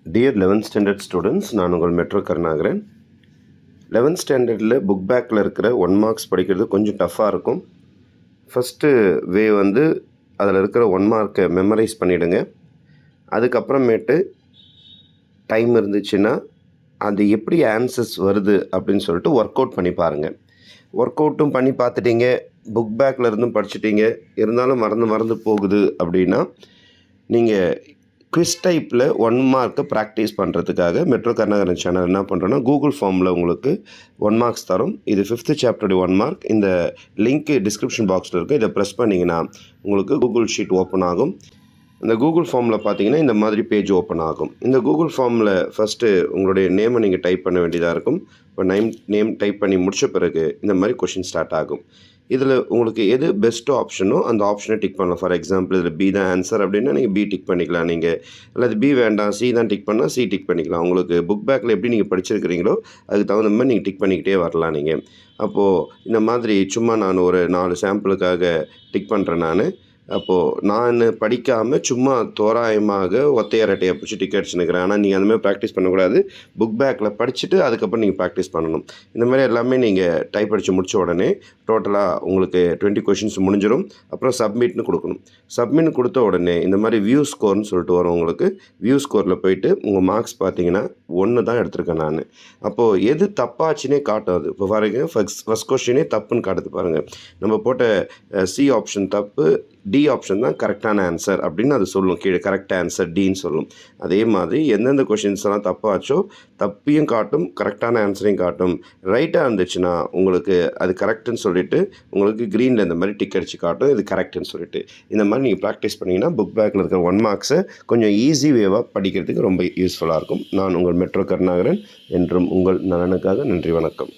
Dear 11th standard students, நான் உங்கள் metro Karunakaran. 11th ஸ்டாண்டர்டில் புக் பேக்கில் இருக்கிற 1 மார்க்ஸ் படிக்கிறது கொஞ்சம் டஃப்பாக இருக்கும். ஃபஸ்ட்டு வே வந்து அதில் இருக்கிற 1 மார்க்கை மெமரைஸ் பண்ணிவிடுங்க. அதுக்கப்புறமேட்டு டைம் இருந்துச்சுன்னா அது எப்படி ஆன்சர்ஸ் வருது அப்படின்னு சொல்லிட்டு ஒர்க் அவுட் பண்ணி பாருங்கள். ஒர்க் அவுட்டும் பண்ணி பார்த்துட்டீங்க, புக் பேக்கில் இருந்தும் படிச்சுட்டீங்க, இருந்தாலும் மறந்து போகுது அப்படின்னா நீங்கள் குவிஸ் டைப்பில் 1 மார்க்கை ப்ராக்டிஸ் பண்ணுறதுக்காக மெட்ரோ கருணாகரன் சேனல் என்ன பண்ணுறோன்னா கூகுள் ஃபார்மில் உங்களுக்கு 1 மார்க்ஸ் தரும். இது 5th சாப்டருடைய 1 மார்க். இந்த லிங்க்கு டிஸ்கிரிப்ஷன் பாக்ஸில் இருக்குது. இதை ப்ரெஸ் பண்ணிங்கன்னா உங்களுக்கு கூகுள் ஷீட் ஓப்பன் ஆகும். இந்த கூகுள் ஃபார்மில் பார்த்தீங்கன்னா இந்த மாதிரி பேஜ் ஓப்பன் ஆகும். இந்த கூகுள் ஃபார்மில் ஃபஸ்ட்டு உங்களுடைய நேமை நீங்கள் டைப் பண்ண வேண்டியதாக இருக்கும். இப்போ நேம் டைப் பண்ணி முடித்த பிறகு இந்த மாதிரி கொஷின் ஸ்டார்ட் ஆகும். இதில் உங்களுக்கு எது பெஸ்ட்டோ ஆப்ஷனோ அந்த ஆப்ஷனை டிக் பண்ணலாம். ஃபார் எக்ஸாம்பிள் இதில் பி தான் ஆன்சர் அப்படின்னா நீங்கள் பி டிக் பண்ணிக்கலாம். நீங்கள் அல்லது பி வேண்டாம் சி தான் டிக் பண்ணால் சி டிக் பண்ணிக்கலாம். உங்களுக்கு புக் பேக்கில் எப்படி நீங்கள் படிச்சிருக்கிறீங்களோ அதுக்கு தகுந்த மாதிரி நீங்கள் டிக் பண்ணிக்கிட்டே வரலாம். நீங்கள் அப்போது இந்த மாதிரி சும்மா நான் ஒரு 4 சாம்பிளுக்காக டிக் பண்ணுறேன் நான். அப்போது நான் படிக்காமல் சும்மா தோராயமாக ஒத்தையை ரெட்டையை பிடிச்சி டிக்கெட் அடிச்சுன்னுக்கிறேன். ஆனால் நீங்கள் அந்தமாதிரி ப்ராக்டிஸ் பண்ணக்கூடாது. புக் பேக்கில் படிச்சுட்டு அதுக்கப்புறம் நீங்கள் ப்ராக்டிஸ் பண்ணணும். இந்த மாதிரி எல்லாமே நீங்கள் டைப் அடித்து முடித்த உடனே டோட்டலாக உங்களுக்கு 20 கொஷின்ஸ் முடிஞ்சிடும். அப்புறம் சப்மிட்னு கொடுக்கணும். சப்மிட் கொடுத்த உடனே இந்த மாதிரி வியூ ஸ்கோர்னு சொல்லிட்டு வரும். உங்களுக்கு வியூ ஸ்கோரில் போயிட்டு உங்கள் மார்க்ஸ் பார்த்தீங்கன்னா 1 தான் எடுத்திருக்கேன் நான். அப்போது எது தப்பாச்சுன்னே காட்டாது. இப்போ பாருங்கள், ஃபஸ்ட் கொஸ்டினே தப்புன்னு காட்டுது பாருங்கள். நம்ம போட்ட சி ஆப்ஷன் தப்பு, டி ஆப்ஷன் தான் கரெக்டான ஆன்சர் அப்படின்னு அது சொல்லும். கீழே கரெக்ட் ஆன்சர் டின்னு சொல்லும். அதே மாதிரி எந்தெந்த கொஷின்ஸ் எல்லாம் தப்பாச்சோ தப்பையும் காட்டும், கரெக்டான ஆன்சரையும் காட்டும். ரைட்டாக இருந்துச்சுன்னா உங்களுக்கு அது கரெக்டுன்னு சொல்லிட்டு உங்களுக்கு க்ரீனில் இந்த மாதிரி டிக் அடித்து காட்டும் இது கரெக்டுன்னு சொல்லிட்டு. இந்த மாதிரி நீங்கள் ப்ராக்டிஸ் பண்ணிங்கன்னா புக் பேக்கில் இருக்கிற 1 மார்க்ஸை கொஞ்சம் ஈஸி வேவாக படிக்கிறதுக்கு ரொம்ப யூஸ்ஃபுல்லாக இருக்கும். நான் உங்கள் மெட்ரோ கருணாகரன், என்றும் உங்கள் நலனுக்காக. நன்றி, வணக்கம்.